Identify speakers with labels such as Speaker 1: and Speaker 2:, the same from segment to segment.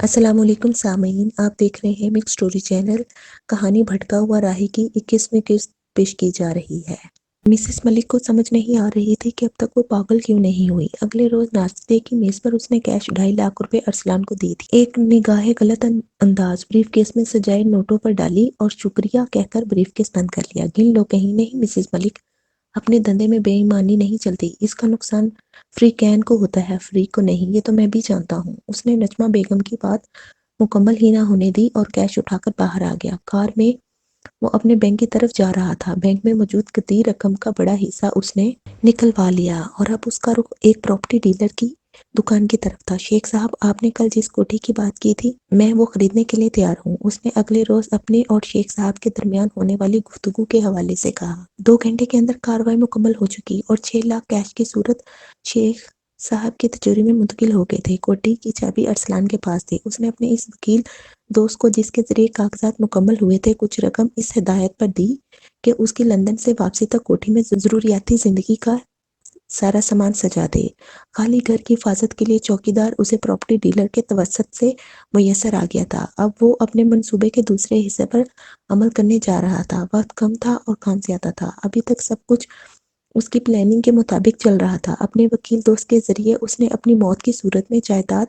Speaker 1: السلام علیکم سامعین، آپ دیکھ رہے ہیں مکس سٹوری چینل۔ کہانی بھٹکا ہوا راہی کی 21ویں قسط پیش کی جا رہی ہے۔ مسز ملک کو سمجھ نہیں آ رہی تھی کہ اب تک وہ پاگل کیوں نہیں ہوئی۔ اگلے روز ناشتے کی میز پر اس نے کیش 2.5 لاکھ روپے ارسلان کو دی تھی۔ ایک نگاہ غلط انداز بریف کیس میں سجائے نوٹوں پر ڈالی اور شکریہ کہہ کر بریف کیس بند کر لیا۔ گن لو کہیں نہیں مسز ملک، اپنے دھندے میں بے ایمانی نہیں چلتی۔ اس کا نقصان فریقین کو ہوتا ہے، فریق کو نہیں، یہ تو میں بھی جانتا ہوں۔ اس نے نجمہ بیگم کی بات مکمل ہی نہ ہونے دی اور کیش اٹھا کر باہر آ گیا۔ کار میں وہ اپنے بینک کی طرف جا رہا تھا۔ بینک میں موجود قطعی رقم کا بڑا حصہ اس نے نکلوا لیا اور اب اس کا رخ ایک پراپرٹی ڈیلر کی دکان کی طرف تھا۔ شیخ صاحب، آپ نے کل جس کوٹھی کی بات کی تھی، میں وہ خریدنے کے لیے تیار ہوں، اس نے اگلے روز اپنے اور شیخ صاحب کے درمیان ہونے والی گفتگو کے حوالے سے کہا۔ 2 گھنٹے کے اندر کارروائی مکمل ہو چکی اور 6 لاکھ کیش کی صورت شیخ صاحب کی تجوری میں منتقل ہو گئے تھے۔ کوٹھی کی چابی ارسلان کے پاس تھی۔ اس نے اپنے اس وکیل دوست کو، جس کے ذریعے کاغذات مکمل ہوئے تھے، کچھ رقم اس ہدایت پر دی کہ اس کی لندن سے واپسی تک کوٹھی میں ضروریاتی زندگی کا سارا سامان سجا دے۔ خالی گھر کی حفاظت کے لیے چوکیدار اسے پراپرٹی ڈیلر کے توسط سے میسر آ گیا تھا۔ اب وہ اپنے منصوبے کے دوسرے حصے پر عمل کرنے جا رہا تھا۔ وقت کم تھا اور کام زیادہ تھا۔ ابھی تک سب کچھ اس کی پلاننگ کے مطابق چل رہا تھا۔ اپنے وکیل دوست کے ذریعے اس نے اپنی موت کی صورت میں جائیداد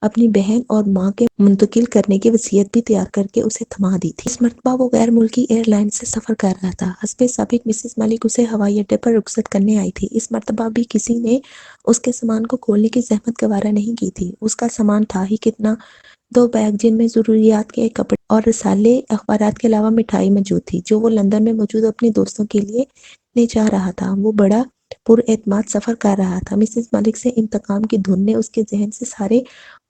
Speaker 1: اپنی بہن اور ماں کے منتقل کرنے کی وصیت بھی تیار کر کے اسے تھما دی تھی۔ اس مرتبہ وہ غیر ملکی ایئر لائن سے سفر کر رہا تھا۔ حسب سابق مسز ملک اسے ہوائی اڈے پر رخصت کرنے آئی تھی۔ اس مرتبہ بھی کسی نے اس کے سامان کو کھولنے کی زحمت گوارا نہیں کی تھی۔ اس کا سامان تھا ہی کتنا، 2 بیگ جن میں ضروریات کے کپڑے اور رسالے اخبارات کے علاوہ مٹھائی موجود تھی، جو وہ لندن میں موجود اپنے دوستوں کے لیے لے جا رہا تھا۔ وہ بڑا پر اعتماد سفر کر رہا تھا۔ مسز ملک سے انتقام کی دھن نے اس کے ذہن سے سارے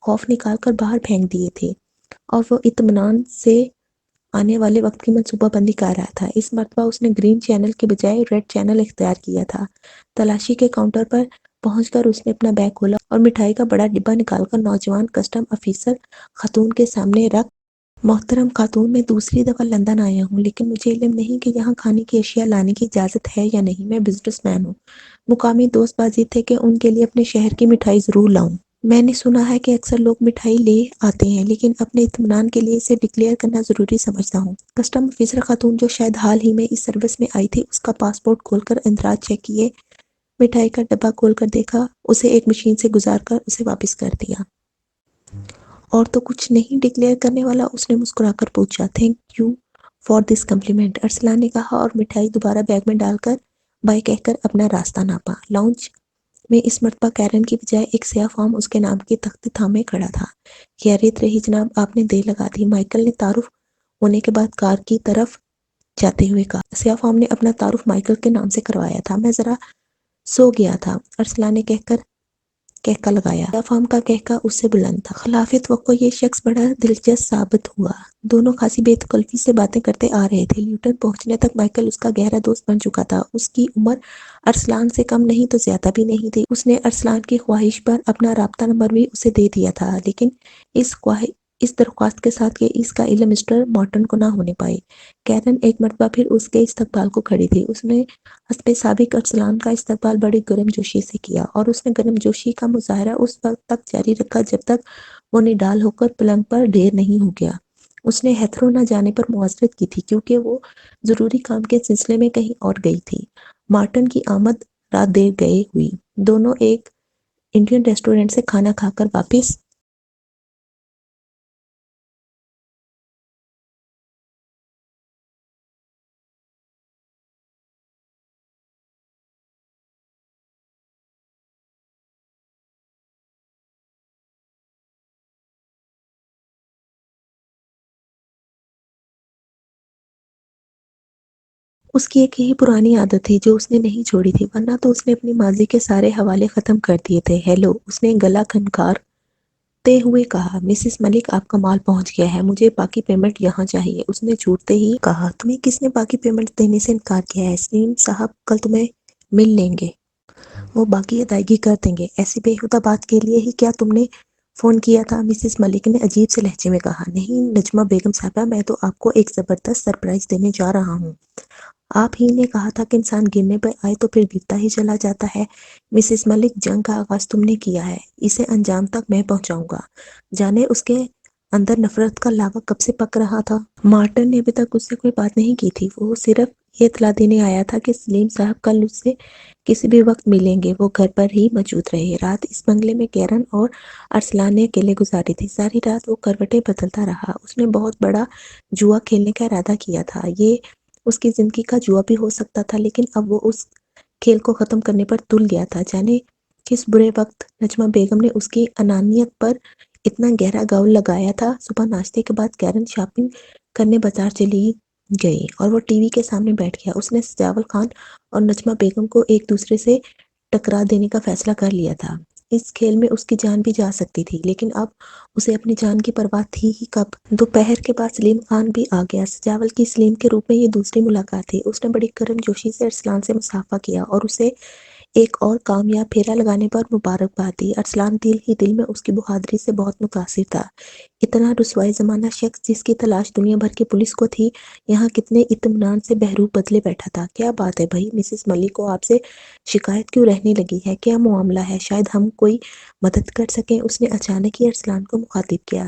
Speaker 1: خوف نکال کر باہر پھینک دیے تھے اور وہ اطمینان سے آنے والے وقت کی منصوبہ بندی کر رہا تھا۔ اس مرتبہ اس نے گرین چینل کے بجائے ریڈ چینل اختیار کیا تھا۔ تلاشی کے کاؤنٹر پر پہنچ کر اس نے اپنا بیگ کھولا اور مٹھائی کا بڑا ڈبہ نکال کر نوجوان کسٹم آفیسر خاتون کے سامنے رکھ، محترم خاتون، میں دوسری دفعہ لندن آیا ہوں، لیکن مجھے علم نہیں کہ یہاں کھانے کی اشیاء لانے کی اجازت ہے یا نہیں۔ میں بزنس مین ہوں۔ مقامی دوست بازی تھے کہ ان کے لیے اپنے شہر کی مٹھائی ضرور لاؤں۔ میں نے سنا ہے کہ اکثر لوگ مٹھائی لے آتے ہیں، لیکن اپنے اطمینان کے لیے اسے ڈکلیئر کرنا ضروری سمجھتا ہوں۔ کسٹم آفیسر خاتون، جو شاید حال ہی میں اس سروس میں آئی تھی، اس کا پاسپورٹ کھول کر اندراج چیک کیے، مٹھائی کا ڈبہ کھول کر دیکھا، اسے ایک مشین سے گزار کر اسے واپس کر دیا۔ اور تو کچھ نہیں ڈکلیئر کرنے والا، اس نے مسکرا کر پوچھا۔ Thank you for this compliment, Arsalan نے کہا اور مٹھائی دوبارہ بیگ میں ڈال کر بائے کہہ کر اپنا راستہ ناپا۔ لاؤنج میں اس مرتبہ کیرن کی بجائے ایک سیاہ فارم اس کے نام کی تخت تھامے کھڑا تھا۔ خیریت رہی جناب، آپ نے دیر لگا دی، مائیکل نے تعارف ہونے کے بعد کار کی طرف جاتے ہوئے کہا۔ سیاہ فارم نے اپنا تعارف مائیکل کے نام سے کروایا تھا۔ میں ذرا سو گیا تھا، ارسلان نے کہکا لگایا۔ سیاہ فارم کا کہکا اس سے بلند تھا۔ خلاف توقع یہ شخص بڑا دلچسپ ثابت ہوا۔ دونوں خاصی بے تکلفی سے باتیں کرتے آ رہے تھے۔ لیوٹن پہنچنے تک مائیکل اس کا گہرا دوست بن چکا تھا۔ اس کی عمر ارسلان سے کم نہیں تو زیادہ بھی نہیں تھی۔ اس نے ارسلان کی خواہش پر اپنا رابطہ نمبر بھی اسے دے دیا تھا، لیکن اس درخواست کے ساتھ کہ اس کا علم مسٹر مارٹن کو نہ ہونے پائے۔ کیرن ایک مرتبہ پھر اس کے استقبال کو کھڑی تھی۔ اس نے حسب سابق ارسلان کا استقبال بڑی گرم جوشی سے کیا اور اس نے گرم جوشی کا مظاہرہ اس وقت تک جاری رکھا جب تک وہ نڈال ہو کر پلنگ پر ڈھیر نہیں ہو گیا۔ اس نے ہیتھرو نہ جانے پر معذرت کی تھی، کیونکہ وہ ضروری کام کے سلسلے میں کہیں اور گئی تھی۔ مارٹن کی آمد رات دیر گئے ہوئی۔ دونوں ایک انڈین ریسٹورنٹ سے کھانا کھا کر واپس اس کی ایک یہی پرانی عادت تھی جو اس نے نہیں چھوڑی تھی، ورنہ تو اس نے اپنی ماضی کے سارے حوالے ختم کر دیے تھے۔ ہیلو، اس نے گلا کھنکارتے ہوئے کہا۔ مسز ملک، آپ کا مال پہنچ گیا ہے، مجھے باقی پیمنٹ یہاں چاہیے۔ اس نے چھوٹتے ہی کہا۔ تمہیں کس نے باقی پیمنٹ دینے سے انکار کیا ہے؟ سلیم صاحب کل تمہیں مل لیں گے، وہ باقی ادائیگی کر دیں گے۔ ایسی بے ہودہ بات کے لیے ہی کیا تم نے فون کیا تھا؟ مسز ملک نے عجیب سے لہجے میں کہا۔ نہیں نجمہ بیگم صاحبہ، میں تو آپ کو ایک زبردست سرپرائز دینے جا رہا ہوں۔ آپ ہی نے کہا تھا کہ انسان گرنے پر آئے تو پھر گرتا ہی چلا جاتا ہے۔ مسز ملک، جنگ کا آغاز تم نے کیا ہے، اسے انجام تک میں پہنچاؤں گا، جانے اس کے اندر نفرت کا لاوا کب سے پک رہا تھا۔ مارٹن نے ابھی تک اس سے کوئی بات نہیں کی تھی، وہ صرف یہ اطلاع دینے آیا تھا کہ سلیم صاحب کل اس سے کسی بھی وقت ملیں گے۔ وہ گھر پر ہی موجود رہے۔ رات اس بنگلے میں کیرن اور ارسلان نے اکیلے گزاری تھی۔ ساری رات وہ کروٹیں بدلتا رہا۔ اس نے بہت بڑا جوا کھیلنے کا ارادہ کیا تھا۔ یہ اس کی زندگی کا جوا بھی ہو سکتا تھا، لیکن اب وہ اس کھیل کو ختم کرنے پر تل گیا تھا۔ جانے کس برے وقت نجمہ بیگم نے اس کی انانیت پر اتنا گہرا گاؤل لگایا تھا۔ صبح ناشتے کے بعد کیرن شاپنگ کرنے بازار چلی گئی اور وہ ٹی وی کے سامنے بیٹھ گیا۔ اس نے سجاول خان اور نجمہ بیگم کو ایک دوسرے سے ٹکرا دینے کا فیصلہ کر لیا تھا۔ اس کھیل میں اس کی جان بھی جا سکتی تھی، لیکن اب اسے اپنی جان کی پرواہ تھی ہی کب۔ دوپہر کے بعد سلیم خان بھی آ گیا۔ سجاول کی سلیم کے روپ میں یہ دوسری ملاقات تھی۔ اس نے بڑی گرم جوشی سے ارسلان سے مصافحہ کیا اور اسے ایک اور کامیاب پھیرا لگانے پر مبارکباد دی۔ ارسلان دل ہی دل میں اس کی بہادری سے بہت متاثر تھا۔ اتنا رسوائی زمانہ شخص جس کی تلاش دنیا بھر کی پولیس کو تھی، یہاں کتنے اطمینان سے بحروب بدلے بیٹھا تھا۔ کیا بات ہے بھائی، مسز ملک کو آپ سے شکایت کیوں رہنے لگی ہے؟ کیا معاملہ ہے؟ شاید ہم کوئی مدد کر سکیں۔ اس نے اچانک ہی ارسلان کو مخاطب کیا۔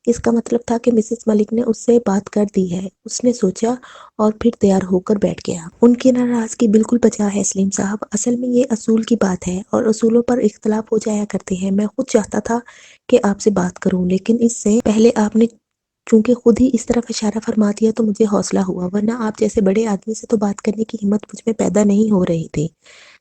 Speaker 1: اس کا مطلب تھا کہ مسز ملک نے اس سے بات کر دی ہے۔ اس نے سوچا اور پھر تیار ہو کر بیٹھ گیا۔ ان کی ناراضگی بالکل بجا ہے سلیم صاحب، اصل میں یہ اصول کی بات ہے اور اصولوں پر اختلاف ہو جایا کرتے ہیں۔ میں خود چاہتا تھا کہ آپ سے بات کروں، لیکن اس سے پہلے آپ نے چونکہ خود ہی اس طرف اشارہ فرما دیا تو مجھے حوصلہ ہوا، ورنہ آپ جیسے بڑے آدمی سے تو بات کرنے کی ہمت مجھ میں پیدا نہیں ہو رہی تھی۔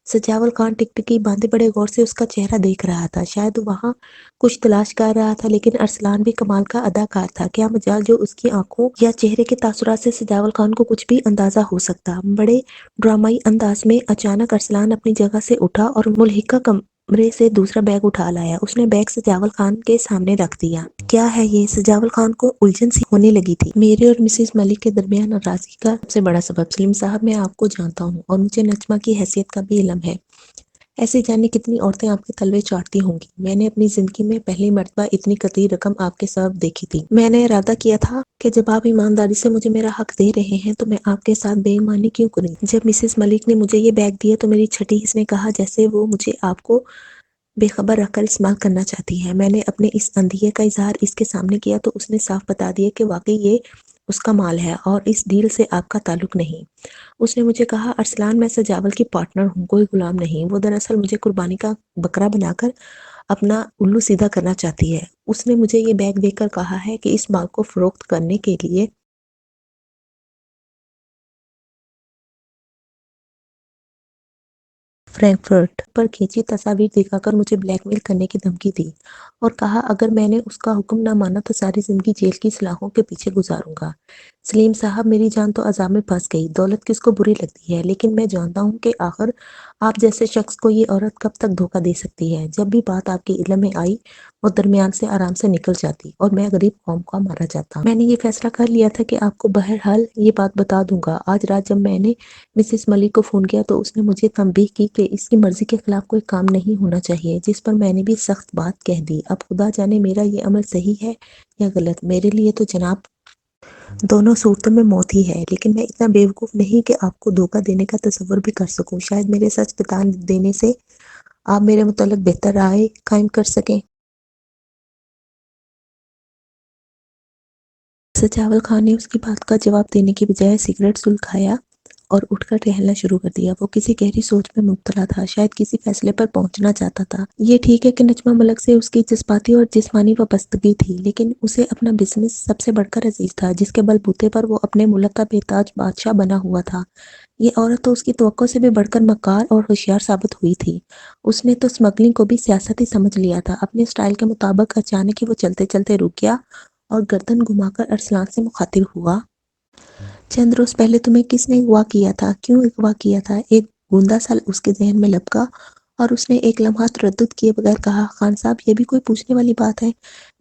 Speaker 1: سجاول خان ٹکٹکی باندھے بڑے غور سے اس کا چہرہ دیکھ رہا تھا، شاید وہاں کچھ تلاش کر رہا تھا، لیکن ارسلان بھی کمال کا اداکار تھا۔ کیا مجال جو اس کی آنکھوں یا چہرے کے تاثرات سے سجاول خان کو کچھ بھی اندازہ ہو سکتا۔ بڑے ڈرامائی انداز میں اچانک ارسلان اپنی جگہ سے اٹھا اور ملحقہ کمرے سے دوسرا بیگ اٹھا لایا۔ اس نے بیگ سجاول خان کے سامنے رکھ دیا۔ کیا ہے یہ؟ سجاول خان کو الجھن سی ہونے لگی تھی۔ میرے اور مسز ملک کے درمیان ناراضگی کا سب سے بڑا سبب سلیم صاحب میں آپ کو جانتا ہوں اور مجھے نجمہ کی حیثیت کا بھی علم ہے۔ ایسے جانے کتنی عورتیں آپ کے تلوے چاٹتی ہوں گی۔ میں نے اپنی زندگی میں پہلی مرتبہ اتنی قطعی رقم آپ کے سبب دیکھی تھی۔ میں نے ارادہ کیا تھا کہ جب آپ ایمانداری سے مجھے میرا حق دے رہے ہیں تو میں آپ کے ساتھ بے ایمانی کیوں کروں۔ جب مسز ملک نے مجھے یہ بیگ دیا تو میری چھٹی حس نے کہا جیسے وہ مجھے آپ کو بے خبر رکھ کر استعمال کرنا چاہتی ہے۔ میں نے اپنے اس اندیے کا اظہار اس کے سامنے کیا تو اس نے صاف بتا دیا کہ واقعی یہ اس کا مال ہے اور اس ڈیل سے آپ کا تعلق نہیں۔ اس نے مجھے کہا ارسلان میں سجاول کی پارٹنر ہوں، کوئی غلام نہیں۔ وہ دراصل مجھے قربانی کا بکرا بنا کر اپنا الو سیدھا کرنا چاہتی ہے۔ اس نے مجھے یہ بیگ دے کر کہا ہے کہ اس مال کو فروخت کرنے کے لیے فرینکفرٹ پر کھینچی تصاویر دکھا کر مجھے بلیک میل کرنے کی دھمکی دی اور کہا اگر میں نے اس کا حکم نہ مانا تو ساری زندگی جیل کی سلاخوں کے پیچھے گزاروں گا۔ سلیم صاحب، میری جان تو عذاب میں پھنس گئی۔ دولت کس کو بری لگتی ہے، لیکن میں جانتا ہوں کہ آخر آپ جیسے شخص کو یہ عورت کب تک دھوکہ دے سکتی ہے۔ جب بھی بات آپ کے علم میں آئی وہ درمیان سے آرام سے نکل جاتی اور میں غریب قوم کا مارا جاتا۔ میں نے یہ فیصلہ کر لیا تھا کہ آپ کو بہرحال یہ بات بتا دوں گا۔ آج رات جب میں نے مسز ملک کو فون کیا تو اس نے مجھے تنبیہ کی کہ اس کی مرضی کے خلاف کوئی کام نہیں ہونا چاہیے، جس پر میں نے بھی سخت بات کہہ دی۔ اب خدا جانے میرا یہ عمل صحیح ہے یا غلط۔ میرے لیے تو جناب دونوں صورتوں میں موت ہی ہے، لیکن میں اتنا بیوقوف نہیں کہ آپ کو دھوکہ دینے کا تصور بھی کر سکوں۔ شاید میرے سچ بتا دینے سے آپ میرے متعلق بہتر رائے قائم کر سکیں۔ سجاول خان نے اس کی بات کا جواب دینے کی بجائے سگریٹ سلگایا اور اٹھ کر ٹہلنا شروع کر دیا۔ وہ کسی گہری سوچ میں مبتلا تھا، شاید کسی فیصلے پر پہنچنا چاہتا تھا۔ یہ ٹھیک ہے کہ نجمہ ملک سے اس کی جذباتی اور جسمانی وابستگی تھی، لیکن اسے اپنا بزنس سب سے بڑھ کر عزیز تھا، جس کے بل بوتے پر وہ اپنے ملک کا بے تاج بادشاہ بنا ہوا تھا۔ یہ عورت تو اس کی توقع سے بھی بڑھ کر مکار اور ہوشیار ثابت ہوئی تھی۔ اس نے تو اسمگلنگ کو بھی سیاست ہی سمجھ لیا تھا۔ اپنے سٹائل کے مطابق اچانک ہی وہ چلتے چلتے رک گیا اور گردن گھما کر ارسلان سے مخاطب ہوا۔ چند روز پہلے تمہیں کس نے اغوا کیا تھا؟ کیوں اغوا کیا تھا؟ ایک گوندا سا اس کے ذہن میں لپکا اور اس نے ایک لمحہ تردد کیے بغیر کہا، خان صاحب یہ بھی کوئی پوچھنے والی بات ہے؟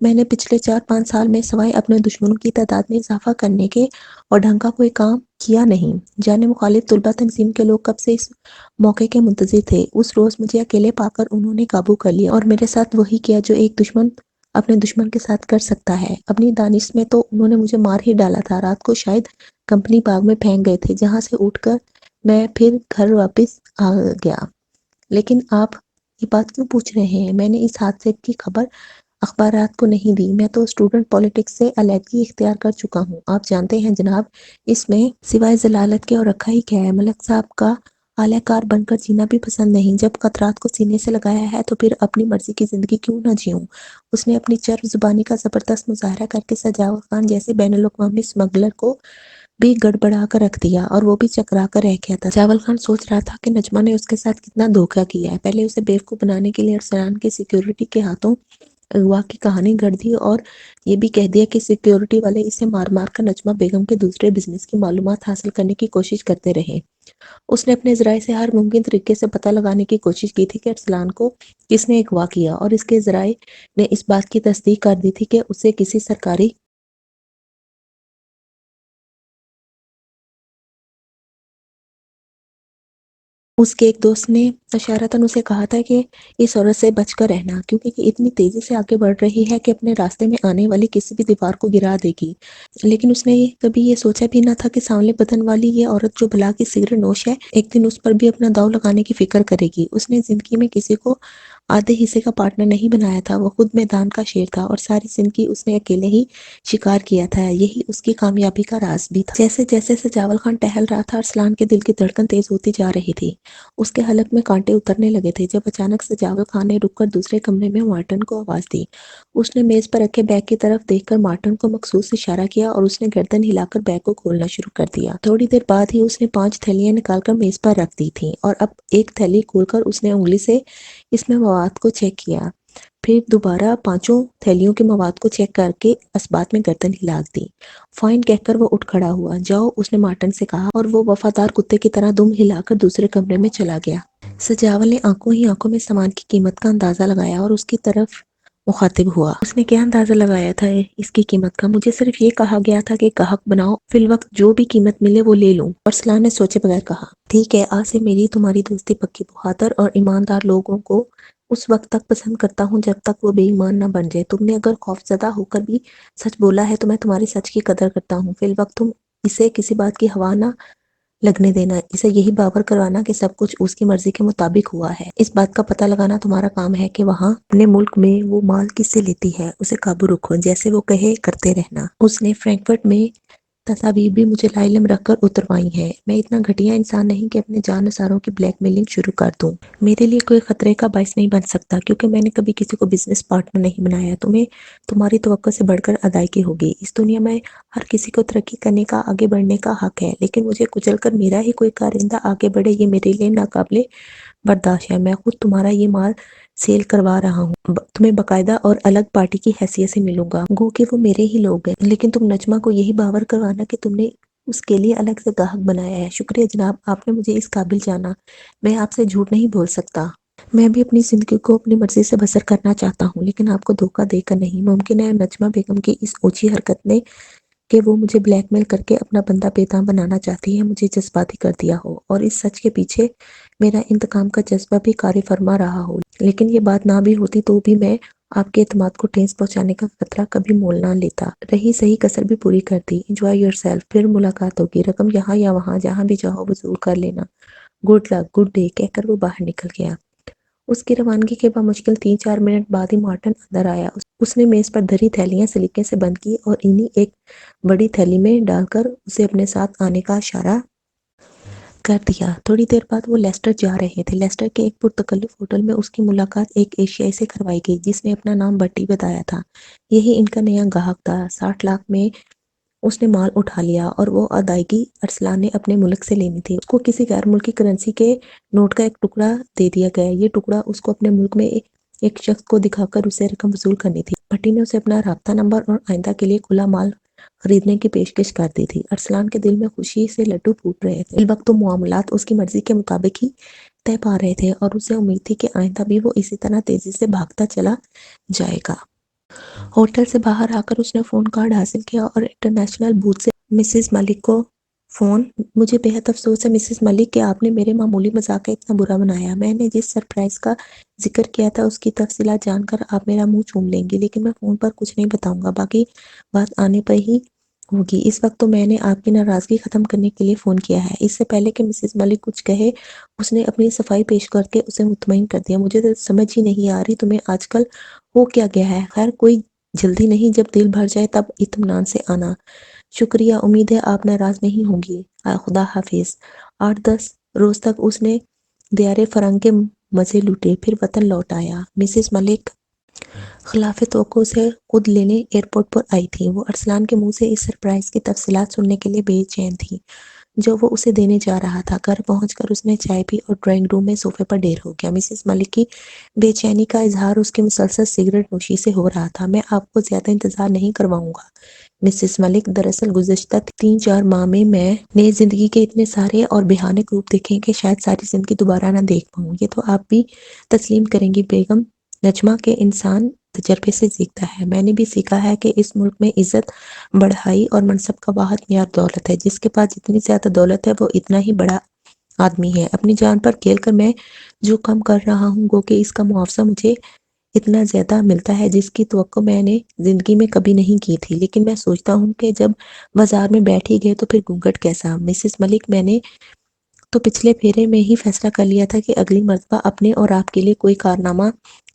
Speaker 1: میں نے پچھلے 4-5 سال میں سوائے اپنے دشمنوں کی تعداد میں اضافہ کرنے کے اور ڈھنگ کا کوئی کام کیا نہیں۔ جانے مخالف طلبہ تنظیم کے لوگ کب سے اس موقع کے منتظر تھے۔ اس روز مجھے اکیلے پا کر انہوں نے قابو کر لیا اور میرے ساتھ وہی کیا جو ایک دشمن اپنے دشمن کے ساتھ کر سکتا ہے۔ اپنی دانش میں تو انہوں نے مجھے مار ہی ڈالا تھا۔ رات کو شاید کمپنی باغ میں پھینک گئے تھے، جہاں سے اٹھ کر میں پھر گھر واپس آ گیا۔ لیکن آپ یہ بات کیوں پوچھ رہے ہیں؟ میں نے اس حادثے کی خبر اخبارات کو نہیں دی۔ میں تو اسٹوڈنٹ پالیٹکس سے علیحدگی اختیار کر چکا ہوں۔ آپ جانتے ہیں جناب، اس میں سوائے ذلالت کے اور رکھا ہی کیا ہے؟ ملک صاحب کا اعلی کار بن کر جینا بھی پسند نہیں۔ جب خطرات کو سینے سے لگایا ہے تو پھر اپنی مرضی کی زندگی کیوں نہ جیوں؟ اس نے اپنی چرب زبانی کا زبردست مظاہرہ کر کے سجاوٹ خان جیسے بین الاقوامی اسمگلر کو بھی گڑبڑا کر رکھ دیا، اور وہ بھی چکرا کر رہ گیا تھا۔ سجاول خان سوچ رہا تھا کہ نجمہ نے اس کے ساتھ کتنا دھوکہ کیا ہے۔ پہلے اسے بیوقوف بنانے کے لیے ارسلان کے سیکیورٹی کے ہاتھوں اغوا کی کہانی گڑھ دی، اور یہ بھی کہہ دیا کہ سیکیورٹی والے اسے مار مار کر نجمہ بیگم کے دوسرے بزنس کی معلومات حاصل کرنے کی کوشش کرتے رہے۔ اس نے اپنے ذرائع سے ہر ممکن طریقے سے پتہ لگانے کی کوشش کی تھی کہ ارسلان کو کس نے اغوا کیا، اور اس کے ذرائع نے اس بات کی تصدیق کر دی تھی کہ اسے کسی سرکاری اس کے ایک دوست نے اشارتاً اسے کہا تھا کہ اس عورت سے بچ کر رہنا، کیونکہ یہ اتنی تیزی سے آگے بڑھ رہی ہے کہ اپنے راستے میں آنے والی کسی بھی دیوار کو گرا دے گی۔ لیکن اس نے کبھی یہ سوچا بھی نہ تھا کہ سانولے بدن والی یہ عورت جو بلا کی سگریٹ نوش ہے، ایک دن اس پر بھی اپنا داؤ لگانے کی فکر کرے گی۔ اس نے زندگی میں کسی کو آدھے حصے کا پارٹنر نہیں بنایا تھا، وہ خود میدان کا شیر تھا، اور ساری زندگی اس نے اکیلے ہی شکار کیا تھا۔ یہی اس کی کامیابی کا راز بھی تھا۔ جیسے جیسے سجاول خان ٹہل رہا تھا، ارسلان کے دل کی دھڑکن تیز ہوتی جا رہی تھی۔ اس کے حلق میں کانٹے اترنے لگے تھے جب اچانک سجاول خان نے رک کر دوسرے کمرے میں مارٹن کو آواز دی۔ اس نے میز پر رکھے بیگ کی طرف دیکھ کر مارٹن کو مخصوص اشارہ کیا، اور اس نے گردن ہلا کر بیگ کو کھولنا شروع کر دیا۔ تھوڑی دیر بعد ہی اس نے 5 تھیلیاں نکال کر میز پر رکھ دی تھیں، اور اب ایک تھیلی کھول کر اس نے انگلی سے اس میں مواد کو چیک کیا، پھر دوبارہ 5 تھیلیوں کے مواد کو چیک کر کے اثبات میں گردن ہلا دی۔ فائن کہہ کر وہ اٹھ کھڑا ہوا۔ جاؤ، اس نے مارٹن سے کہا، اور وہ وفادار کتے کی طرح دم ہلا کر دوسرے کمرے میں چلا گیا۔ سجاول نے آنکھوں ہی آنکھوں میں سامان کی قیمت کا اندازہ لگایا اور اس کی طرف مخاطب ہوا۔ اس نے کیا اندازہ لگایا تھا اس کی قیمت کا؟ مجھے صرف یہ کہا گیا تھا کہ گاہک بناؤ، فی الوقت جو بھی قیمت ملے وہ لے لوں۔ ارسلان نے سوچے بغیر کہا۔ ٹھیک ہے، آج سے میری تمہاری دوستی پکی۔ بہادر اور ایماندار لوگوں کو اس وقت تک پسند کرتا ہوں جب تک وہ بے ایمان نہ بن جائے۔ تم نے اگر خوفزدہ ہو کر بھی سچ بولا ہے تو میں تمہاری سچ کی قدر کرتا ہوں۔ فی الوقت تم اسے کسی بات کی ہوا نہ لگنے دینا، اسے یہی باور کروانا کہ سب کچھ اس کی مرضی کے مطابق ہوا ہے۔ اس بات کا پتہ لگانا تمہارا کام ہے کہ وہاں اپنے ملک میں وہ مال کس سے لیتی ہے، اسے قابو رکھو، جیسے وہ کہے کرتے رہنا۔ اس نے فرینکفرٹ میں تصاویر بھی مجھے لائلم رکھ کر اتروائی ہیں۔ میں اتنا گھٹیا انسان نہیں کہ اپنے جان نثاروں کی بلیک میلنگ شروع کر دوں۔ میرے لیے کوئی خطرے کا باعث نہیں بن سکتا، کیونکہ میں نے کبھی کسی کو بزنس پارٹنر نہیں بنایا۔ تمہیں تمہاری توقع سے بڑھ کر ادائیگی ہوگی۔ اس دنیا میں ہر کسی کو ترقی کرنے کا، آگے بڑھنے کا حق ہے، لیکن مجھے کچل کر میرا ہی کوئی کارندہ آگے بڑھے، یہ میرے لیے ناقابل برداشت ہے۔ میں خود تمہارا یہ مال سیل کروا رہا ہوں، تمہیں باقاعدہ اور الگ پارٹی کی حیثیت سے ملوں گا، گو کہ وہ میرے ہی لوگ ہیں، لیکن تم نجمہ کو یہی باور کروانا کہ تم نے اس کے لیے الگ سے گاہک بنایا ہے۔ شکریہ جناب، آپ نے مجھے اس قابل جانا۔ میں آپ سے جھوٹ نہیں بول سکتا۔ میں بھی اپنی زندگی کو اپنی مرضی سے بسر کرنا چاہتا ہوں، لیکن آپ کو دھوکہ دے کر نہیں۔ ممکن ہے نجمہ بیگم کی اس اونچی حرکت نے کہ وہ مجھے بلیک میل کر کے اپنا بندہ بیتام بنانا چاہتی ہے، مجھے جذباتی کر دیا ہو، اور اس سچ کے پیچھے میرا انتقام کا جذبہ بھی کار فرما رہا ہو۔ لیکن یہ بات نہ بھی ہوتی تو بھی میں آپ کے اعتماد کو ٹھیس پہنچانے کا خطرہ کبھی مول نہ لیتا۔ رہی صحیح کسر بھی پوری کر دی۔ انجوائے یور سیلف، پھر ملاقات ہوگی، رقم یہاں یا وہاں جہاں بھی چاہو وصول کر لینا، گڈ لک، گڈ ڈے کہہ کر وہ باہر نکل گیا۔ اس کی روانگی کے بمشکل 3-4 منٹ بعد ہی مارٹن اندر آیا۔ اس نے میز پر دھری تھیلیاں سلیقے سے بند کی اور انہی ایک بڑی تھیلی میں ڈال کر اسے اپنے ساتھ آنے کا اشارہ کر دیا۔ تھوڑی دیر بعد وہ لیسٹر جا رہے تھے۔ لیسٹر کے ایک پرتکلف ہوٹل میں اس کی ملاقات ایک ایشیائی سے کروائی گئی جس نے اپنا نام بٹی بتایا تھا۔ یہی ان کا نیا گاہک تھا۔ 60 لاکھ میں اس نے مال اٹھا لیا، اور وہ ادائیگی ارسلان نے اپنے ملک سے لینی تھی۔ اس کو کسی غیر ملکی کرنسی کے نوٹ کا ایک ٹکڑا دے دیا گیا۔ یہ ٹکڑا اس کو اپنے ملک میں ایک شخص کو دکھا کر اسے رقم وصول کرنی تھی۔ بھٹی نے اسے اپنا رابطہ نمبر اور آئندہ کے لیے کھلا مال خریدنے کی پیشکش کر دی تھی۔ ارسلان کے دل میں خوشی سے لڈو پھوٹ رہے تھے۔ اس وقت تو معاملات اس کی مرضی کے مطابق ہی طے پا رہے تھے، اور اسے امید تھی کہ آئندہ بھی وہ اسی طرح تیزی سے بھاگتا چلا جائے گا۔ ہوٹل سے باہر آ کر اس نے فون کارڈ حاصل کیا اور انٹرنیشنل بوتھ سے مسز ملک کو فون۔ مجھے بے حد افسوس ہے مسز ملک کہ آپ نے میرے معمولی مذاق کا اتنا برا بنایا۔ میں نے جس سرپرائز کا ذکر کیا تھا اس کی تفصیلات جان کر آپ میرا منہ چوم لیں گی، لیکن میں فون پر کچھ نہیں بتاؤں گا، باقی بات آنے پر ہی ہوگی۔ اس وقت تو میں نے آپ کی ناراضگی ختم کرنے کے لیے فون کیا ہے۔ اس سے پہلے کہ مسز ملک کچھ کہے اس نے اپنی صفائی پیش کر کے اسے مطمئن کر دیا۔ مجھے تو سمجھ ہی نہیں آ رہی تمہیں آج کل ہو کیا گیا ہے؟ خیر کوئی جلدی نہیں، جب دل بھر جائے تب اطمینان سے آنا۔ شکریہ، امید ہے آپ ناراض نہیں ہوں گی۔ خدا حافظ۔ 8-10 روز تک اس نے دیار فرنگ کے مزے لوٹے، پھر وطن لوٹ آیا۔ مسز ملک خلاف توقع اسے خود لینے ایئرپورٹ پر آئی تھی۔ وہ ارسلان کے منہ سے اس سرپرائز کی تفصیلات سننے کے لیے بے چین تھی جو وہ اسے دینے جا رہا تھا۔ گھر پہنچ کر اس نے چائے پی اور ڈرائنگ روم میں صوفے پر ڈھیر ہو گیا۔ مسز ملک کی بے چینی کا اظہار اس کی مسلسل سگریٹ نوشی سے ہو رہا تھا۔ میں آپ کو زیادہ انتظار نہیں کرواؤں گا مسز ملک، دراصل گزشتہ 3-4 ماہ میں نے زندگی کے اتنے سارے اور بھیانک روپ دیکھے کہ شاید ساری زندگی دوبارہ نہ دیکھ پاؤں۔ یہ تو آپ بھی تسلیم کریں گی بیگم نجمہ کہ انسان تجربے سے سیکھتا ہے۔ میں نے بھی سیکھا ہے کہ اس ملک میں عزت، بڑائی اور منصب کا واحد معیار دولت ہے۔ جس کے پاس جتنی زیادہ دولت ہے وہ اتنا ہی بڑا آدمی ہے۔ اپنی جان پر کھیل کر میں جو کام کر رہا ہوں گو کہ اس کا معاوضہ مجھے اتنا زیادہ ملتا ہے جس کی توقع میں نے زندگی میں کبھی نہیں کی تھی، لیکن میں سوچتا ہوں کہ جب بازار میں بیٹھ ہی گئے تو پھر گھونگھٹ کیسا؟ مسز ملک میں نے تو پچھلے پھیرے میں ہی فیصلہ کر لیا تھا کہ اگلی مرتبہ اپنے اور آپ کے لیے کوئی کارنامہ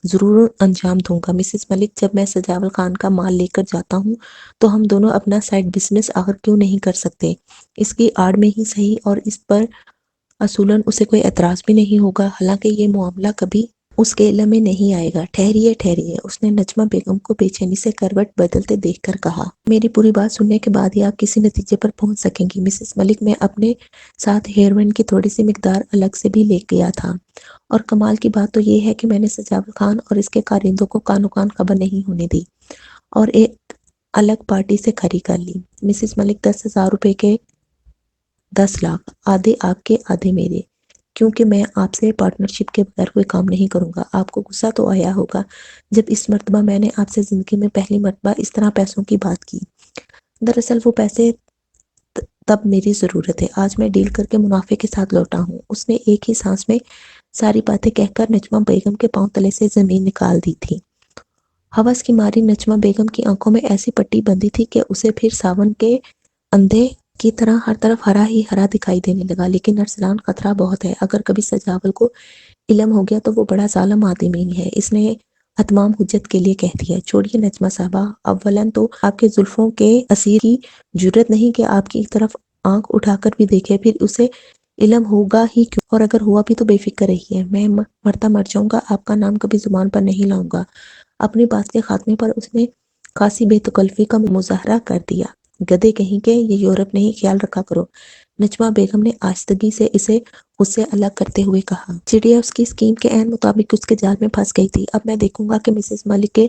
Speaker 1: ضرور انجام دوں گا۔ مسز ملک، جب میں سجاول خان کا مال لے کر جاتا ہوں تو ہم دونوں اپنا سائیڈ بزنس آخر کیوں نہیں کر سکتے؟ اس کی آڑ میں ہی صحیح، اور اس پر اصولاً اسے کوئی اعتراض بھی نہیں ہوگا، حالانکہ یہ معاملہ کبھی اس کے علم میں نہیں آئے گا۔ ٹھہریے ٹھہریے، اس نے نجمہ بیگم کو بے چینی سے کروٹ بدلتے دیکھ کر کہا۔ میری پوری بات سننے کے بعد ہی آپ کسی نتیجے پر پہنچ سکیں گی مسز ملک۔ میں اپنے ساتھ ہیروئن کی تھوڑی سی مقدار الگ سے بھی لے گیا تھا، اور کمال کی بات تو یہ ہے کہ میں نے سجاول خان اور اس کے کارندوں کو کانو کان خبر نہیں ہونے دی اور ایک الگ پارٹی سے کھڑی کر لی۔ مسز ملک، 10,000 روپے کے 10 لاکھ، آدھے آپ کے آدھے میرے، کیونکہ میں آپ سے پارٹنرشپ کے بغیر کوئی کام نہیں کروں گا۔ آپ کو غصہ تو آیا ہوگا جب اس مرتبہ میں نے آپ سے زندگی میں پہلی مرتبہ اس طرح پیسوں کی بات کی۔ دراصل وہ پیسے تب میری ضرورت ہے، آج میں ڈیل کر کے منافع کے ساتھ لوٹا ہوں۔ اس نے ایک ہی سانس میں ساری باتیں کہہ کر نجمہ بیگم کے پاؤں تلے سے زمین نکال دی تھی۔ ہوس کی ماری نجمہ بیگم کی آنکھوں میں ایسی پٹی بندھی تھی کہ اسے پھر ساون کے اندھے کی طرح ہر طرف ہرا ہی ہرا دکھائی دینے لگا۔ لیکن ارسلان، خطرہ بہت ہے، اگر کبھی سجاول کو علم ہو گیا تو وہ بڑا ظالم آدمی ہے، اس نے اتمام حجت کے لیے کہہ دیا۔ چھوڑیے نجمہ صاحبہ، اولاً تو آپ کے زلفوں کے اسیر کی جرت نہیں کہ آپ کی طرف آنکھ اٹھا کر بھی دیکھے، پھر اسے علم ہوگا ہی کیوں، اور اگر ہوا بھی تو بے فکر رہیے، میں مرتا مر جاؤں گا، آپ کا نام کبھی زبان پر نہیں لاؤں گا۔ اپنی بات کے خاتمے پر اس نے خاصی بے تکلفی کا مظاہرہ کر دیا۔ گدھے کہیں کے، یہ یورپ نہیں، خیال رکھا کرو۔ نجمہ بیگم نے آہستگی سے اسے خود سے الگ کرتے ہوئے کہا۔ چڑیا اس کی اسکیم کے عین مطابق اس کے جال میں پھنس گئی تھی۔ اب میں دیکھوں گا کہ مسز ملک کے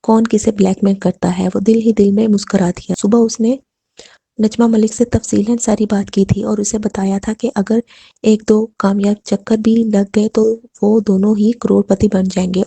Speaker 1: کون کسے بلیک میل کرتا ہے۔ وہ دل ہی دل میں مسکرا دیا۔ صبح اس نے نجمہ ملک سے تفصیلاً ساری بات کی تھی اور اسے بتایا تھا کہ اگر 1-2 کامیاب چکر بھی لگ گئے تو وہ دونوں ہی کروڑ پتی بن جائیں گے۔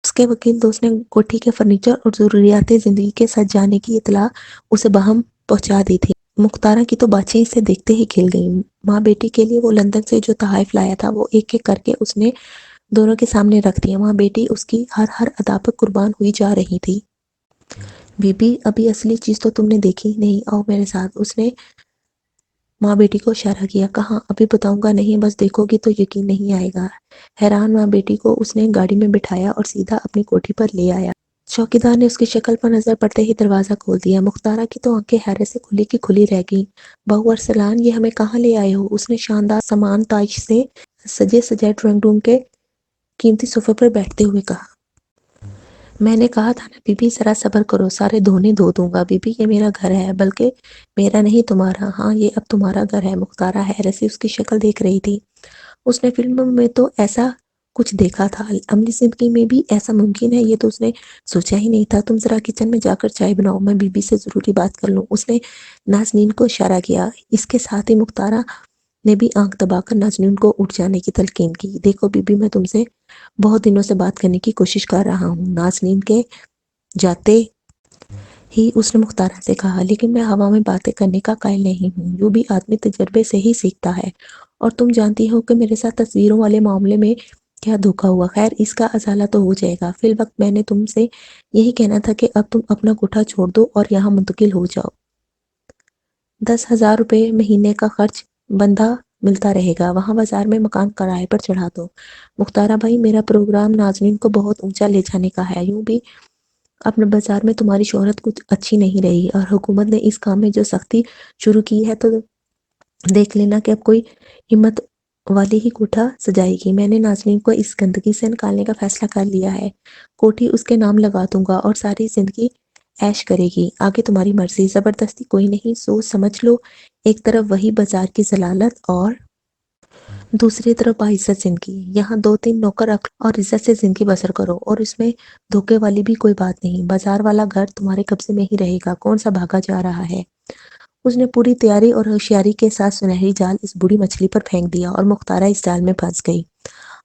Speaker 1: اس کے وکیل دوست نے کوٹھی کے فرنیچر اور ضروریات زندگی کے سج جانے کی اطلاع اسے بہم پہنچا دی تھی۔ مختارہ کی تو باتیں اسے دیکھتے ہی کھل گئیں۔ ماں بیٹی کے لیے وہ لندن سے جو تحائف لایا تھا وہ ایک ایک کر کے اس نے دونوں کے سامنے رکھ دیا۔ ماں بیٹی اس کی ہر ہر ادا پر قربان ہوئی جا رہی تھی۔ بی بی، ابھی اصلی چیز تو تم نے دیکھی ہی نہیں، آؤ میرے ساتھ۔ اس نے ماں بیٹی کو اشارہ کیا۔ کہاں؟ ابھی بتاؤں گا نہیں، بس دیکھو گی تو یقین نہیں آئے گا۔ حیران ماں بیٹی کو اس نے گاڑی میں بٹھایا اور سیدھا اپنی کوٹھی پر لے آیا۔ چوکیدار نے اس کی شکل پر نظر پڑتے ہی دروازہ کھول دیا۔ مختارہ کی تو آنکھیں حیرت سے کھلی کی کھلی رہ گئیں۔ بہو ارسلان، یہ ہمیں کہاں لے آئے ہو؟ اس نے شاندار سامان تاج سے سجے سجائے ڈرائنگ روم کے قیمتی صوفے پر بیٹھتے ہوئے کہا۔ میں نے کہا تھا نا بی بی، ذرا صبر کرو، سارے دھونے دھو دوں گا۔ بی بی، یہ میرا گھر ہے، بلکہ میرا نہیں تمہارا۔ ہاں، یہ اب تمہارا گھر ہے۔ مختارہ حیرت سے اس کی شکل دیکھ رہی تھی۔ اس نے فلموں میں تو ایسا کچھ دیکھا تھا، عملی زندگی میں بھی ایسا ممکن ہے؟ یہ تو اس نے سوچا ہی نہیں تھا۔ تم ذرا کچن میں جا کر چائے بناؤ، میں بی بی سے ضروری بات کر لوں۔ اس نے نازنین کو اشارہ کیا۔ اس کے ساتھ ہی مختارہ نے بھی آنکھ دبا کر ناظرین کو اٹھ جانے کی تلقین کی۔ دیکھو بی بی، میں تم سے بہت دنوں سے بات کرنے کی کوشش کر رہا ہوں۔ ناظرین کے جاتے ہی اس نے مختارہ سے کہا، لیکن میں ہوا میں باتیں کرنے کا قائل نہیں ہوں، یوں بھی آدمی تجربے سے ہی سیکھتا ہے، اور تم جانتی ہو کہ میرے ساتھ تصویروں والے معاملے میں کیا دھوکا ہوا۔ خیر، اس کا ازالہ تو ہو جائے گا، فی الوقت میں نے تم سے یہی کہنا تھا کہ اب تم اپنا کوٹھا چھوڑ دو اور یہاں منتقل ہو جاؤ۔ 10,000 روپے مہینے کا خرچ بندھا ملتا رہے گا، وہاں بازار میں مکان کرائے پر چڑھا دو۔ مختارہ بھائی، میرا پروگرام ناظرین کو بہت اونچا لے جانے کا ہے، یوں بھی اپنے بازار میں تمہاری شہرت کچھ اچھی نہیں رہی، اور حکومت نے اس کام میں جو سختی شروع کی ہے تو دیکھ لینا کہ اب کوئی ہمت والی ہی کوٹھا سجائے گی۔ میں نے ناظرین کو اس گندگی سے نکالنے کا فیصلہ کر لیا ہے، کوٹھی اس کے نام لگا دوں گا اور ساری زندگی عیش کرے گی، آگے تمہاری مرضی، زبردستی کوئی نہیں، سوچ سمجھ لو۔ ایک طرف وہی بازار کی ذلالت اور دوسری طرف باعزت زندگی، یہاں 2-3 نوکر رکھ لو اور عزت سے زندگی بسر کرو، اور اس میں دھوکے والی بھی کوئی بات نہیں۔ بازار والا گھر تمہارے قبضے میں ہی رہے گا، کون سا بھاگا جا رہا ہے۔ اس نے پوری تیاری اور ہوشیاری کے ساتھ سنہری جال اس بوڑھی مچھلی پر پھینک دیا، اور مختارہ اس جال میں پھنس گئی۔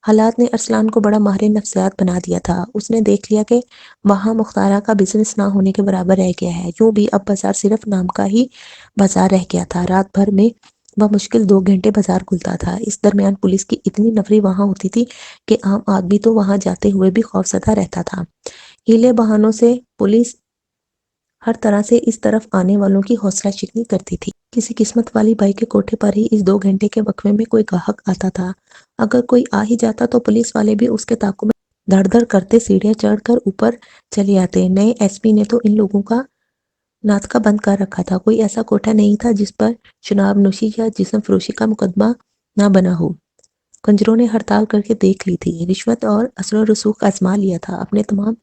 Speaker 1: حالات نے ارسلان کو بڑا ماہر نفسیات بنا دیا تھا، اس نے دیکھ لیا کہ وہاں مختارہ کا بزنس نہ ہونے کے برابر رہ گیا ہے، یوں بھی اب بازار صرف نام کا ہی بازار رہ گیا تھا۔ رات بھر میں بمشکل 2 گھنٹے بازار کھلتا تھا، اس درمیان پولیس کی اتنی نفری وہاں ہوتی تھی کہ عام آدمی تو وہاں جاتے ہوئے بھی خوفزدہ رہتا تھا۔ ہیلے بہانوں سے پولیس ہر طرح سے اس طرف آنے والوں کی حوصلہ شکنی کرتی تھی۔ کسی قسمت والی بائی کے کوٹھے پر ہی اس 2 گھنٹے کے وقفے میں کوئی گاہک آتا تھا، اگر کوئی آ ہی جاتا تو پولیس والے بھی اس کے تعاقب میں دھڑ دھڑ کرتے سیڑھیاں چڑھ کر اوپر چلے آتے۔ نئے ایس پی نے تو ان لوگوں کا ناطقہ بند کر رکھا تھا، کوئی ایسا کوٹھا نہیں تھا جس پر شراب نوشی یا جسم فروشی کا مقدمہ نہ بنا ہو۔ کنجروں نے ہڑتال کر کے دیکھ لی تھی، رشوت اور اثر و رسوخ آزما لیا تھا، اپنے تمام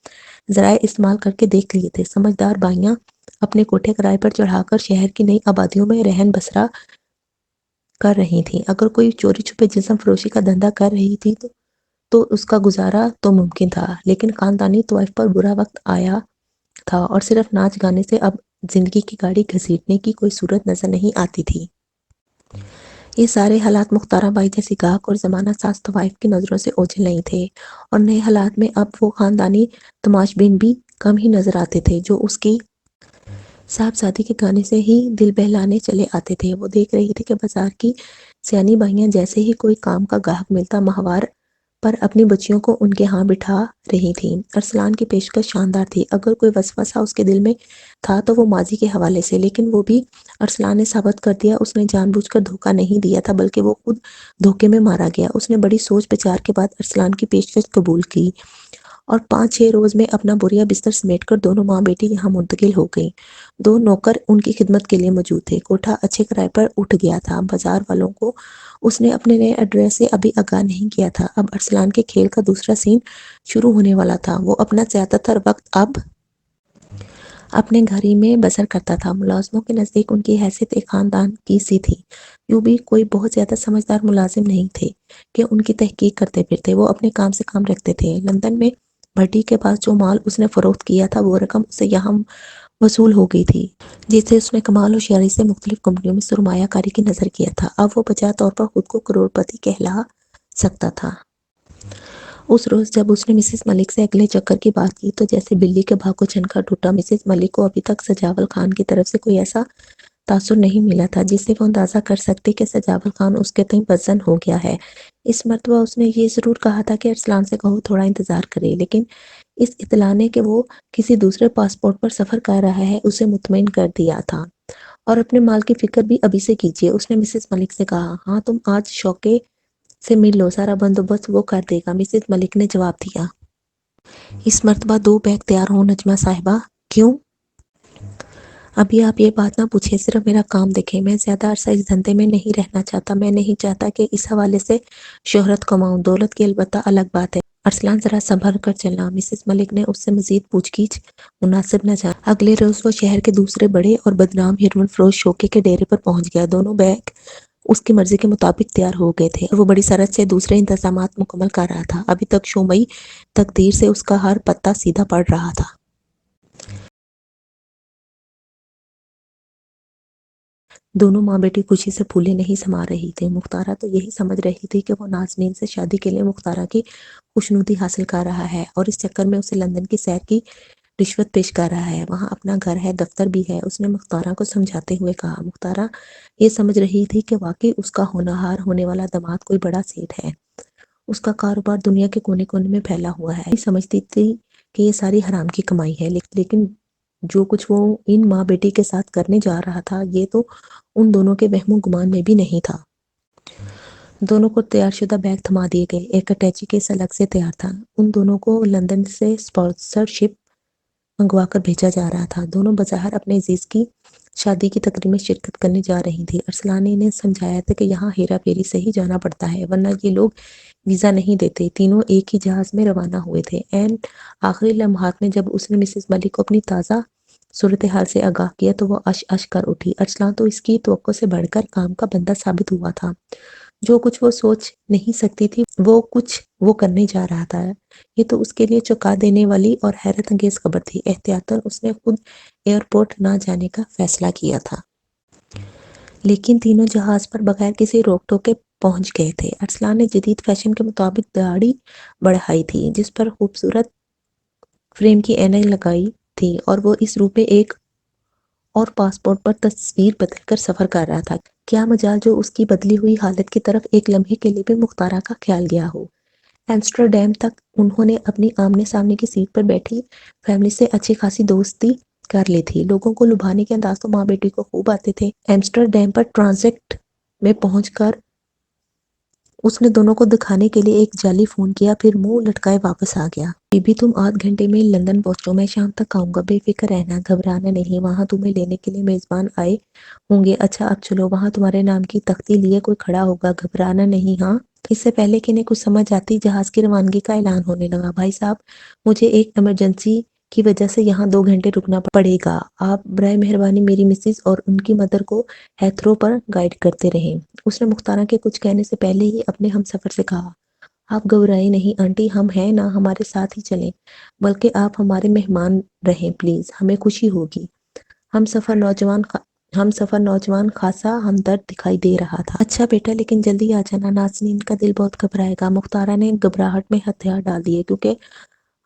Speaker 1: ذرائع استعمال کر کے دیکھ لیے تھے۔ سمجھدار بائیاں اپنے کوٹھے کرائے پر چڑھا کر شہر کی نئی آبادیوں میں رہن بسرا کر رہی تھیں، اگر کوئی چوری چھپے جسم فروشی کا دھندا کر رہی تھی تو اس کا گزارا تو ممکن تھا، لیکن خاندانی طوائف پر برا وقت آیا تھا، اور صرف ناچ گانے سے اب زندگی کی گاڑی گھسیٹنے کی کوئی صورت نظر نہیں آتی تھی۔ یہ سارے حالات مختارہ بائی جیسی گاہک اور زمانہ ساز طوائف کی نظروں سے اوجھل نہیں تھے، اور نئے حالات میں اب وہ خاندانی تماش بین بھی کم ہی نظر آتے تھے جو اس کی صاحبزادی کے گانے سے ہی دل بہلانے چلے آتے تھے۔ وہ دیکھ رہی تھی کہ بازار کی سیانی بائیاں جیسے ہی کوئی کام کا گاہک ملتا ماہوار پر اپنی بچیوں کو ان کے ہاں بٹھا رہی تھیں۔ ارسلان کی پیشکش شاندار تھی، اگر کوئی وسوسہ اس کے دل میں تھا تو وہ ماضی کے حوالے سے، لیکن وہ بھی ارسلان نے ثابت کر دیا، اس نے جان بوجھ کر دھوکہ نہیں دیا تھا بلکہ وہ خود دھوکے میں مارا گیا۔ اس نے بڑی سوچ بچار کے بعد ارسلان کی پیشکش قبول کی، اور 5-6 روز میں اپنا بوریا بستر سمیٹ کر دونوں ماں بیٹی یہاں منتقل ہو گئیں۔ 2 نوکر ان کی خدمت کے لیے موجود تھے، کوٹھا اچھے کرائے پر اٹھ گیا تھا، بازار والوں کو اس نے اپنے نئے ایڈریس سے ابھی آگاہ نہیں کیا تھا۔ اب ارسلان کے کھیل کا دوسرا سین شروع ہونے والا تھا، وہ اپنا زیادہ تر وقت اب اپنے گھر ہی میں بسر کرتا تھا۔ ملازموں کے نزدیک ان کی حیثیت ایک خاندان کی سی تھی، یوں بھی کوئی بہت زیادہ سمجھدار ملازم نہیں تھے کہ ان کی تحقیق کرتے پھرتے، وہ اپنے کام سے کام رکھتے تھے۔ لندن میں بھٹی کے پاس جو مال اس نے فروخت کیا تھا وہ رقم اسے یہاں وصول ہو گئی تھی، جسے اس نے کمال ہوشیاری سے مختلف کمپنیوں میں سرمایہ کاری کی نظر کیا تھا۔ اب وہ بجا طور پر خود کو کروڑ پتی کہلا سکتا تھا۔ اس روز جب اس نے مسز ملک سے اگلے چکر کی بات کی تو جیسے بلی کے بھاگ کو چھنکا ٹوٹا۔ مسز ملک کو ابھی تک سجاول خان کی طرف سے کوئی ایسا تاثر نہیں ملا تھا جس سے وہ اندازہ کر سکتے کہ سجاول خان اس کے تئیں بدظن ہو گیا ہے۔ اس مرتبہ اس نے یہ ضرور کہا تھا کہ ارسلان سے کہو تھوڑا انتظار کرے، لیکن اس اطلاع نے کہ وہ کسی دوسرے پاسپورٹ پر سفر کر رہا ہے اسے مطمئن کر دیا تھا۔ اور اپنے مال کی فکر بھی ابھی سے کیجیے، اس نے مسز ملک سے کہا۔ ہاں، تم آج شوقے سے مل لو، سارا بندوبست وہ کر دے گا، مسز ملک نے جواب دیا۔ اس مرتبہ 2 بیگ تیار ہوں نجمہ صاحبہ۔ کیوں؟ ابھی آپ یہ بات نہ پوچھیں، صرف میرا کام دیکھیں، میں زیادہ عرصہ اس دھندے میں نہیں رہنا چاہتا، میں نہیں چاہتا کہ اس حوالے سے شہرت کماؤں، دولت کی البتہ الگ بات ہے۔ ارسلان ذرا سنبھل کر چلنا، مسز ملک نے اس سے مزید پوچھ گچھ مناسب نہ جانا۔ اگلے روز وہ شہر کے دوسرے بڑے اور بدنام ہیروئن فروش شوقے کے ڈیرے پر پہنچ گیا۔ دونوں بیگ اس کی مرضی کے مطابق تیار ہو گئے تھے اور وہ بڑی سرعت سے دوسرے انتظامات مکمل کر رہا تھا۔ ابھی تک شومئی تقدیر سے اس کا ہر پتہ سیدھا پڑ رہا تھا۔ دونوں ماں بیٹی خوشی سے پھولے نہیں سما رہی تھی۔ مختارہ تو یہی سمجھ رہی تھی کہ وہ نازنین سے شادی کے لیے مختارہ کی خوشنودی حاصل کر رہا ہے اور اس چکر میں اسے لندن کی سیر کی رشوت پیش کر رہا ہے۔ وہاں اپنا گھر ہے، دفتر بھی ہے، اس نے مختارہ کو سمجھاتے ہوئے کہا۔ مختارہ یہ سمجھ رہی تھی کہ واقعی اس کا ہونہار ہونے والا داماد کوئی بڑا سیٹھ ہے۔ اس کا کاروبار دنیا کے کونے کونے میں پھیلا ہوا ہے۔ سمجھتی تھی کہ یہ ساری حرام کی کمائی ہے، لیکن جو کچھ وہ ان ماں بیٹی کے ساتھ کرنے جا رہا تھا یہ تو ان دونوں کے وہم و گمان میں بھی نہیں تھا۔ دونوں کو تیار شدہ بیگ تھما دیے گئے، ایک اٹیچی کیس الگ سے تیار تھا۔ ان دونوں کو لندن سے اسپانسرشپ منگوا کر بھیجا جا رہا تھا۔ دونوں بظاہر اپنے عزیز کی شادی کی تقریب میں شرکت کرنے جا رہی تھی۔ ارسلان نے انہیں سمجھایا تھا کہ یہاں ہیرا پھیری سے ہی جانا پڑتا ہے ورنہ یہ لوگ ویزا نہیں دیتے۔ تینوں ایک ہی جہاز میں روانہ ہوئے تھے۔ عین آخری لمحات میں جب اس نے مسز ملک کو اپنی تازہ صورتحال سے آگاہ کیا تو وہ اش اش کر اٹھی۔ ارسلان تو اس کی توقع سے بڑھ کر کام کا بندہ ثابت ہوا تھا۔ جو کچھ وہ سوچ نہیں سکتی تھی وہ کچھ وہ کرنے جا رہا تھا۔ یہ تو اس کے لیے چونکا دینے والی اور حیرت انگیز خبر تھی۔ احتیاطاً اس نے خود ایئرپورٹ نہ جانے کا فیصلہ کیا تھا۔ لیکن تینوں جہاز پر بغیر کسی روک ٹوک کے پہنچ گئے تھے۔ ارسلان نے جدید فیشن کے مطابق داڑھی بڑھائی تھی، جس پر خوبصورت فریم کی اینک لگائی تھی، اور وہ اس روپ میں ایک اور پاسپورٹ پر تصویر بدل کر سفر کر رہا تھا۔ کیا مجال جو اس کی بدلی ہوئی حالت کی طرف ایک لمحے کے لیے بھی مختارہ کا خیال گیا ہو۔ ایمسٹرڈیم تک انہوں نے اپنی آمنے سامنے کی سیٹ پر بیٹھی فیملی سے اچھی خاصی دوستی کر لی تھی۔ لوگوں کو لبھانے کے انداز تو ماں بیٹی کو خوب آتے تھے۔ ایمسٹرڈیم پر ٹرانزٹ میں پہنچ کر اس نے دونوں کو دکھانے کے لیے ایک جعلی فون کیا، پھر منہ لٹکائے واپس آ گیا۔ بی بی تم آدھ گھنٹے میں لندن پہنچو، میں شام تک آؤں گا، بے فکر رہنا، گھبرانا نہیں، وہاں تمہیں لینے کے لیے میزبان آئے ہوں گے۔ اچھا اب چلو، وہاں تمہارے نام کی تختی لیے کوئی کھڑا ہوگا، گھبرانا نہیں ہاں۔ اس سے پہلے کہ انہیں کچھ سمجھ آتی جہاز کی روانگی کا اعلان ہونے لگا۔ بھائی صاحب مجھے ایک ایمرجنسی کی وجہ سے یہاں 2 گھنٹے رکنا پڑے گا، آپ برائے مہربانی میری مسز اور ان کی مدر کو ہیتھرو پر گائیڈ کرتے رہیں۔ اس نے مختارہ کے کچھ کہنے سے پہلے ہی اپنے ہم سفر سے کہا، آپ گھبرائیں نہیں آنٹی، ہم ہیں نا، ہمارے ساتھ ہی چلیں، بلکہ آپ ہمارے مہمان رہیں پلیز، ہمیں خوشی ہوگی۔ ہم سفر نوجوان خاصا ہمدرد دکھائی دے رہا تھا۔ اچھا بیٹا لیکن جلدی آ جانا، نازنین کا دل بہت گھبرائے گا۔ مختارہ نے گھبراہٹ میں ہتھیار ڈال دیے کیونکہ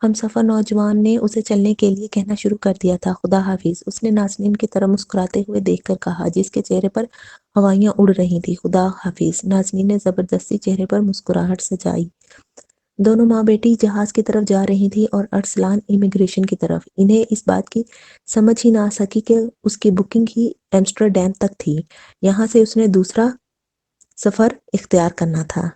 Speaker 1: ہم سفر نوجوان نے اسے چلنے کے لیے کہنا شروع کر دیا تھا۔ خدا حافظ، اس نے نازنین کی طرف مسکراتے ہوئے دیکھ کر کہا جس کے چہرے پر ہوائیاں اڑ رہی تھی۔ خدا حافظ، نازنین نے زبردستی چہرے پر مسکراہٹ سجائی۔ دونوں ماں بیٹی جہاز کی طرف جا رہی تھی اور ارسلان امیگریشن کی طرف۔ انہیں اس بات کی سمجھ ہی نہ آ سکی کہ اس کی بکنگ ہی ایمسٹرڈیم تک تھی، یہاں سے اس نے دوسرا سفر اختیار کرنا تھا۔